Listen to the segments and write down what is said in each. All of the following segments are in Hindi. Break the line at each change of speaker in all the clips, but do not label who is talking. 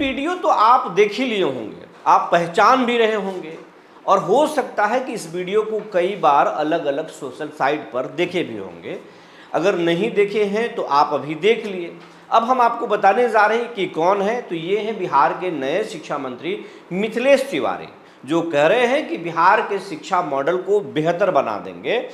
वीडियो तो आप देख ही लिए होंगे, आप पहचान भी रहे होंगे, और हो सकता है कि इस वीडियो को कई बार अलग अलग सोशल साइट पर देखे भी होंगे। अगर नहीं देखे हैं तो आप अभी देख लिए। अब हम आपको बताने जा रहे हैं कि कौन है। तो ये हैं बिहार के नए शिक्षा मंत्री मिथिलेश तिवारी, जो कह रहे हैं कि बिहार के शिक्षा मॉडल को बेहतर बना देंगे।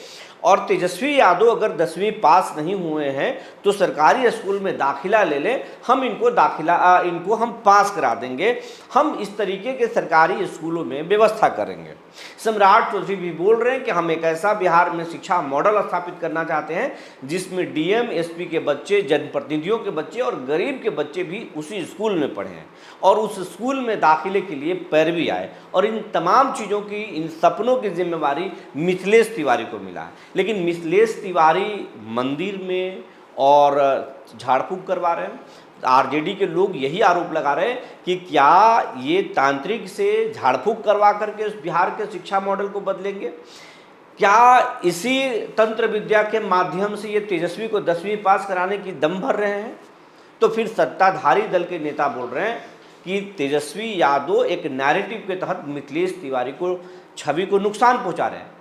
और तेजस्वी यादव अगर 10वीं पास नहीं हुए हैं तो सरकारी स्कूल में दाखिला ले लें, हम इनको हम पास करा देंगे, हम इस तरीके के सरकारी स्कूलों में व्यवस्था करेंगे। सम्राट चौधरी भी बोल रहे हैं कि हम एक ऐसा बिहार में शिक्षा मॉडल स्थापित करना चाहते हैं जिसमें डीएम एसपी के बच्चे, जनप्रतिनिधियों के बच्चे और गरीब के बच्चे भी उसी स्कूल में पढ़े हैं और उस स्कूल में दाखिले के लिए पैरवी आए। और इन तमाम चीज़ों की, इन सपनों की जिम्मेवारी मिथिलेश तिवारी को मिला है। लेकिन मिथिलेश तिवारी मंदिर में और झाड़ फूक करवा रहे हैं। आरजेडी के लोग यही आरोप लगा रहे हैं कि क्या ये तांत्रिक से झाड़ फूक करवा करके बिहार के शिक्षा मॉडल को बदलेंगे? क्या इसी तंत्र विद्या के माध्यम से ये तेजस्वी को 10वीं पास कराने की दम भर रहे हैं? तो फिर सत्ताधारी दल के नेता बोल रहे हैं कि तेजस्वी यादव एक नैरेटिव के तहत मिथिलेश तिवारी को, छवि को नुकसान पहुंचा रहे हैं।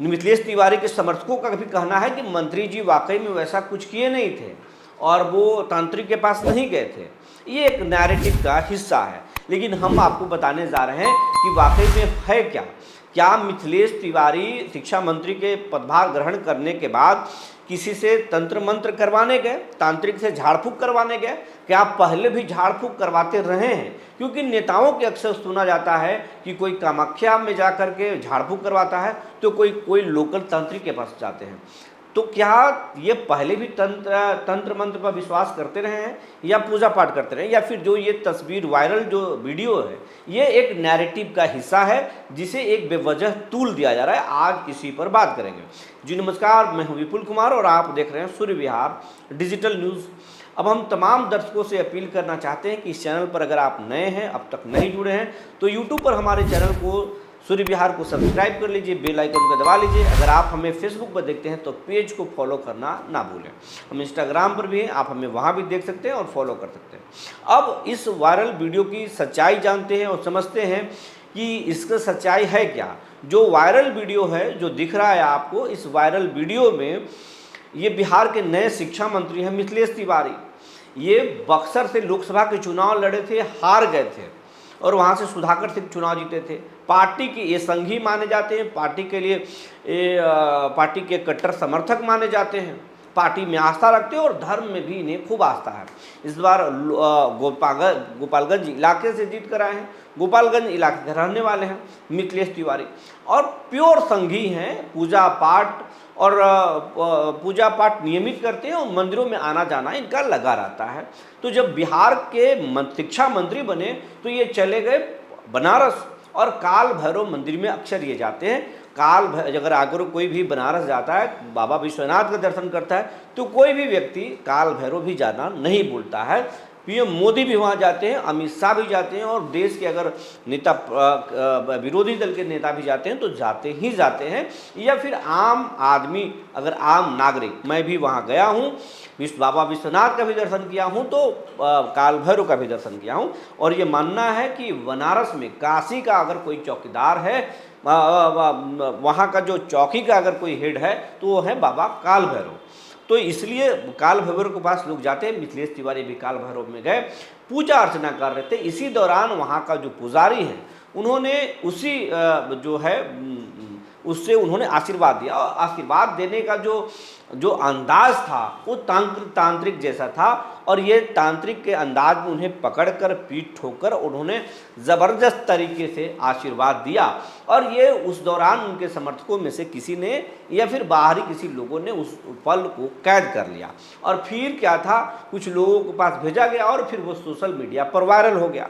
मिथिलेश तिवारी के समर्थकों का भी कहना है कि मंत्री जी वाकई में वैसा कुछ किए नहीं थे और वो तांत्रिक के पास नहीं गए थे। ये एक नैरेटिव का हिस्सा है। लेकिन हम आपको बताने जा रहे हैं कि वाकई में है क्या। क्या मिथिलेश तिवारी शिक्षा मंत्री के पदभार ग्रहण करने के बाद किसी से तंत्र मंत्र करवाने गए, तांत्रिक से झाड़ फूक करवाने गए? क्या आप पहले भी झाड़ फूक करवाते रहे हैं? क्योंकि नेताओं के अक्सर सुना जाता है कि कोई कामाख्या में जाकर के झाड़ फूक करवाता है तो कोई लोकल तांत्रिक के पास जाते हैं। तो क्या ये पहले भी तंत्र मंत्र पर विश्वास करते रहे हैं या पूजा पाठ करते रहे, या फिर जो ये तस्वीर वायरल जो वीडियो है ये एक नैरेटिव का हिस्सा है जिसे एक बेवजह तूल दिया जा रहा है? आज इसी पर बात करेंगे। जी नमस्कार, मैं हूं विपुल कुमार और आप देख रहे हैं सूर्य विहार डिजिटल न्यूज़। अब हम तमाम दर्शकों से अपील करना चाहते हैं कि इस चैनल पर अगर आप नए हैं, अब तक नहीं जुड़े हैं, तो यूट्यूब पर हमारे चैनल को, सूर्य विहार को सब्सक्राइब कर लीजिए, बेल आइकन को दबा लीजिए। अगर आप हमें फेसबुक पर देखते हैं तो पेज को फॉलो करना ना भूलें। हम इंस्टाग्राम पर भी हैं, आप हमें वहाँ भी देख सकते हैं और फॉलो कर सकते हैं। अब इस वायरल वीडियो की सच्चाई जानते हैं और समझते हैं कि इसका सच्चाई है क्या। जो वायरल वीडियो है जो दिख रहा है आपको, इस वायरल वीडियो में ये बिहार के नए शिक्षा मंत्री हैं मिथिलेश तिवारी। ये बक्सर से लोकसभा के चुनाव लड़े थे, हार गए थे और वहाँ से सुधाकर सिंह चुनाव जीते थे। पार्टी के ये संघी माने जाते हैं, पार्टी के लिए पार्टी के कट्टर समर्थक माने जाते हैं, पार्टी में आस्था रखते हैं और धर्म में भी इन्हें खूब आस्था है। इस बार गोपालगंज इलाके से जीत कर आए हैं, गोपालगंज इलाके के रहने वाले हैं मिथिलेश तिवारी और प्योर संघी हैं। पूजा पाठ नियमित करते हैं और मंदिरों में आना जाना इनका लगा रहता है। तो जब बिहार के शिक्षा मंत्री बने तो ये चले गए बनारस और काल भैरव मंदिर में अक्सर ये जाते हैं। अगर कोई भी बनारस जाता है, बाबा विश्वनाथ का दर्शन करता है, तो कोई भी व्यक्ति काल भैरव भी जाना नहीं भूलता है। पीएम मोदी भी वहाँ जाते हैं, अमित शाह भी जाते हैं और देश के अगर नेता, विरोधी दल के नेता भी जाते हैं तो जाते ही जाते हैं। या फिर आम आदमी, अगर आम नागरिक, मैं भी वहाँ गया हूँ, बाबा विश्वनाथ का भी दर्शन किया हूँ, तो काल भैरव का भी दर्शन किया हूँ। और ये मानना है कि बनारस में, काशी का अगर कोई चौकीदार है, वहाँ का जो चौकी का अगर कोई हेड है तो वो है बाबा काल भैरव। तो इसलिए काल भैरव के पास लोग जाते हैं। मिथिलेश तिवारी भी काल भैरव में गए, पूजा अर्चना कर रहे थे। इसी दौरान वहाँ का जो पुजारी हैं उन्होंने उससे उन्होंने आशीर्वाद दिया और आशीर्वाद देने का जो अंदाज था वो तांत्रिक जैसा था। और ये तांत्रिक के अंदाज में उन्हें पकड़कर पीठ ठोकर उन्होंने ज़बरदस्त तरीके से आशीर्वाद दिया। और ये उस दौरान उनके समर्थकों में से किसी ने या फिर बाहरी किसी लोगों ने उस पल को कैद कर लिया और फिर क्या था, कुछ लोगों के पास भेजा गया और फिर वो सोशल मीडिया पर वायरल हो गया।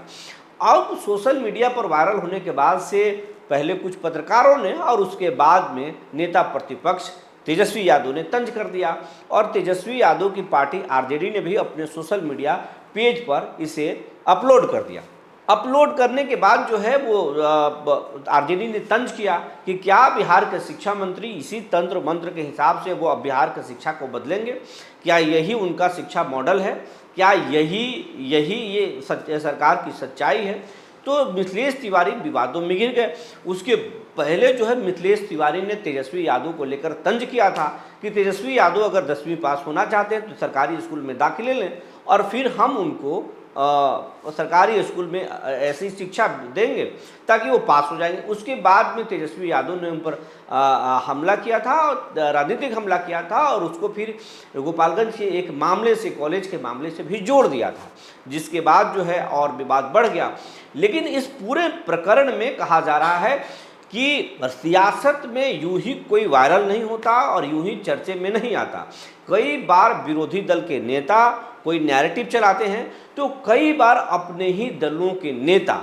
अब सोशल मीडिया पर वायरल होने के बाद से पहले कुछ पत्रकारों ने और उसके बाद में नेता प्रतिपक्ष तेजस्वी यादव ने तंज कर दिया और तेजस्वी यादव की पार्टी आरजेडी ने भी अपने सोशल मीडिया पेज पर इसे अपलोड कर दिया। अपलोड करने के बाद जो है वो आरजेडी ने तंज किया कि क्या बिहार के शिक्षा मंत्री इसी तंत्र मंत्र के हिसाब से वो अब बिहार की शिक्षा को बदलेंगे, क्या यही उनका शिक्षा मॉडल है, क्या यही ये सरकार की सच्चाई है। तो मिथिलेश तिवारी विवादों में घिर गए। उसके पहले जो है मिथिलेश तिवारी ने तेजस्वी यादव को लेकर तंज किया था कि तेजस्वी यादव अगर 10वीं पास होना चाहते हैं तो सरकारी स्कूल में दाखिले लें और फिर हम उनको सरकारी स्कूल में ऐसी शिक्षा देंगे ताकि वो पास हो जाएंगे। उसके बाद में तेजस्वी यादव ने उन पर हमला किया था, राजनीतिक हमला किया था और उसको फिर गोपालगंज के एक मामले से, कॉलेज के मामले से भी जोड़ दिया था, जिसके बाद जो है और विवाद बढ़ गया। लेकिन इस पूरे प्रकरण में कहा जा रहा है कि सियासत में यूं ही कोई वायरल नहीं होता और यूं ही चर्चे में नहीं आता। कई बार विरोधी दल के नेता कोई नैरेटिव चलाते हैं तो कई बार अपने ही दलों के नेता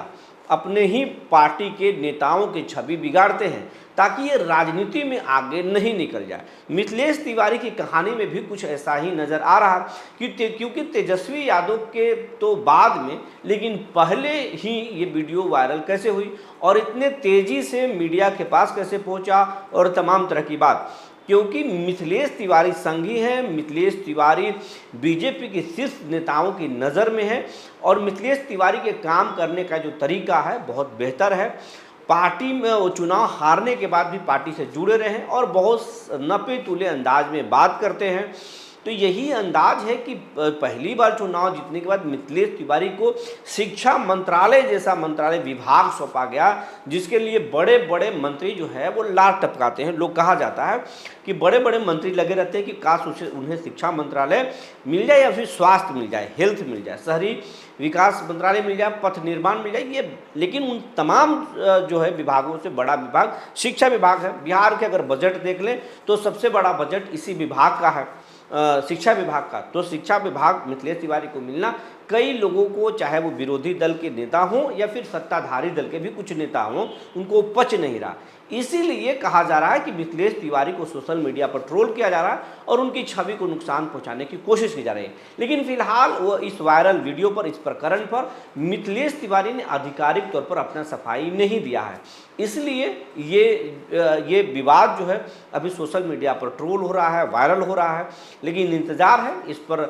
अपने ही पार्टी के नेताओं की छवि बिगाड़ते हैं ताकि ये राजनीति में आगे नहीं निकल जाए। मिथिलेश तिवारी की कहानी में भी कुछ ऐसा ही नज़र आ रहा कि क्योंकि तेजस्वी यादव के तो बाद में, लेकिन पहले ही ये वीडियो वायरल कैसे हुई और इतने तेज़ी से मीडिया के पास कैसे पहुंचा और तमाम तरह की बात, क्योंकि मिथिलेश तिवारी संघी हैं, मिथिलेश तिवारी बीजेपी के शीर्ष नेताओं की नज़र में है और मिथिलेश तिवारी के काम करने का जो तरीका है बहुत बेहतर है। पार्टी में वो चुनाव हारने के बाद भी पार्टी से जुड़े रहे हैं और बहुत नपे तुले अंदाज में बात करते हैं। तो यही अंदाज है कि पहली बार चुनाव जीतने के बाद मिथिलेश तिवारी को शिक्षा मंत्रालय जैसा मंत्रालय विभाग सौंपा गया, जिसके लिए बड़े बड़े मंत्री जो है वो लार टपकाते हैं। लोग कहा जाता है कि बड़े बड़े मंत्री लगे रहते हैं कि काश उन्हें शिक्षा मंत्रालय मिल जाए या फिर स्वास्थ्य मिल जाए, हेल्थ मिल जाए, शहरी विकास मंत्रालय मिल जाए, पथ निर्माण मिल जाए, ये लेकिन उन तमाम जो है विभागों से बड़ा विभाग शिक्षा विभाग है। बिहार के अगर बजट देख लें तो सबसे बड़ा बजट इसी विभाग का है, शिक्षा विभाग का। तो शिक्षा विभाग मिथिलेश तिवारी को मिलना कई लोगों को, चाहे वो विरोधी दल के नेता हों या फिर सत्ताधारी दल के भी कुछ नेता हों, उनको पच नहीं रहा। इसीलिए कहा जा रहा है कि मिथिलेश तिवारी को सोशल मीडिया पर ट्रोल किया जा रहा है और उनकी छवि को नुकसान पहुंचाने की कोशिश की जा रही है। लेकिन फिलहाल वो इस वायरल वीडियो पर, इस प्रकरण पर मिथिलेश तिवारी ने आधिकारिक तौर पर अपना सफाई नहीं दिया है। इसलिए ये विवाद जो है अभी सोशल मीडिया पर ट्रोल हो रहा है, वायरल हो रहा है। लेकिन इंतज़ार है इस पर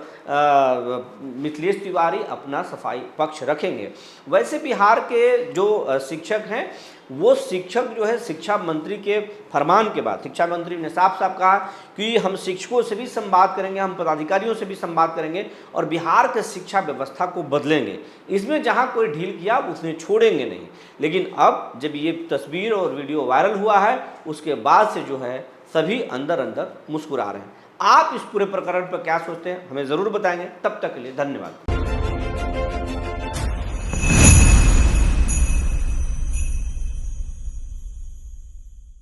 मिथिलेश तिवारी अपना सफाई पक्ष रखेंगे। वैसे बिहार के जो शिक्षक हैं वो शिक्षक जो है शिक्षा मंत्री के फरमान के बाद शिक्षा मंत्री ने साफ साफ कहा कि हम शिक्षकों से भी संवाद करेंगे, हम पदाधिकारियों से भी संवाद करेंगे और बिहार के शिक्षा व्यवस्था को बदलेंगे। इसमें जहां कोई ढील किया उसने छोड़ेंगे नहीं। लेकिन अब जब ये तस्वीर और वीडियो वायरल हुआ है उसके बाद से जो है सभी अंदर अंदर मुस्कुरा रहे हैं। आप इस पूरे प्रकरण पर क्या सोचते हैं हमें ज़रूर बताएंगे। तब तक के लिए धन्यवाद।